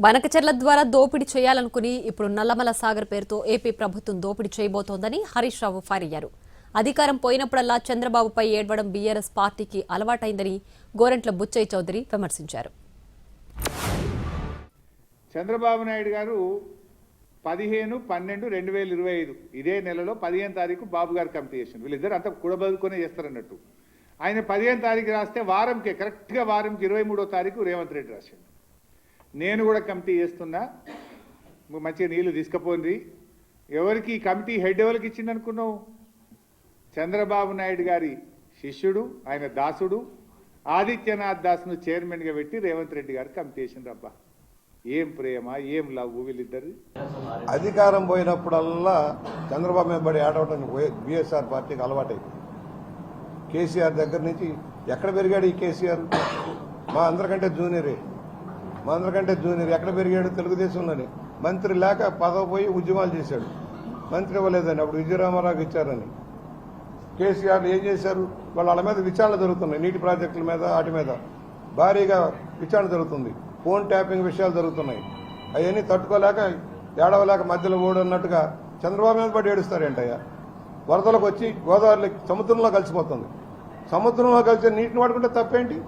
బనకచెర్ల ద్వారా దోపిడీ చేయాలనుకుని ఇప్పుడు నల్లమల సాగర్ పేరుతో ఏపీ ప్రభుత్వం దోపిడీ చేయబోతోందని హరీష్ రావు ఫైర్ అయ్యారు. అధికారం పోయినప్పుడల్లా చంద్రబాబుపై ఏడ్వడం బీఆర్ఎస్ పార్టీకి అలవాటైందని గోరంట్ల బుచ్చయ్య చౌదరి విమర్శించారు. చంద్రబాబు నాయుడు గారు 15/12/2025 ఇదే నెలలో 15వ తారీఖు బాబు గారు కమిటీ చేసింది. వీళ్ళిద్దరు అంతా కూడబదుకునే చేస్తారన్నట్టు. ఆయన 15వ తారీఖు రాస్తే వారంకే కరెక్ట్గా వారంకి 23వ తారీఖు రేవంత్ రెడ్డి రాశాడు. నేను కూడా కమిటీ చేస్తున్నా, మంచిగా నీళ్లు తీసుకుపోండి. ఎవరికి ఈ కమిటీ హెడ్ ఎవరికి ఇచ్చింది అనుకున్నావు? చంద్రబాబు నాయుడు గారి శిష్యుడు, ఆయన దాసుడు ఆదిత్యనాథ్ దాస్ను చైర్మన్గా పెట్టి రేవంత్ రెడ్డి గారు కమిటీ చేసిండ్రు. అబ్బా, ఏం ప్రేమ, ఏం లవ్ వీళ్ళిద్దరు. అధికారం పోయినప్పుడల్లా చంద్రబాబు మీద పడి ఆడవటం బీఎస్ఆర్ పార్టీకి అలవాటైంది. కేసీఆర్ దగ్గర నుంచి ఎక్కడ పెరిగాడు ఈ కేసీఆర్? మా అందరికంటే జూనియరే. ఎక్కడ పెరిగాడు? తెలుగుదేశంలోనే. మంత్రి లేక పదవి పోయి ఉద్యమాలు చేశాడు. మంత్రి ఇవ్వలేదని అప్పుడు విజయరామారావుకి ఇచ్చారని. కేసీఆర్ ఏం చేశారు? వాళ్ళ మీద విచారణ జరుగుతున్నాయి. నీటి ప్రాజెక్టుల మీద, వాటి మీద భారీగా విచారణ జరుగుతుంది. ఫోన్ ట్యాపింగ్ విషయాలు జరుగుతున్నాయి. అవన్నీ తట్టుకోలేక ఏడవలేక మధ్యలో ఓడన్నట్టుగా చంద్రబాబు మీద పడి ఏడుస్తారేంటయ్యా? వరదలకు వచ్చి గోదావరి సముద్రంలో కలిసిపోతుంది. సముద్రంలో కలిసి నీటిని వాడుకుంటే తప్పేంటి?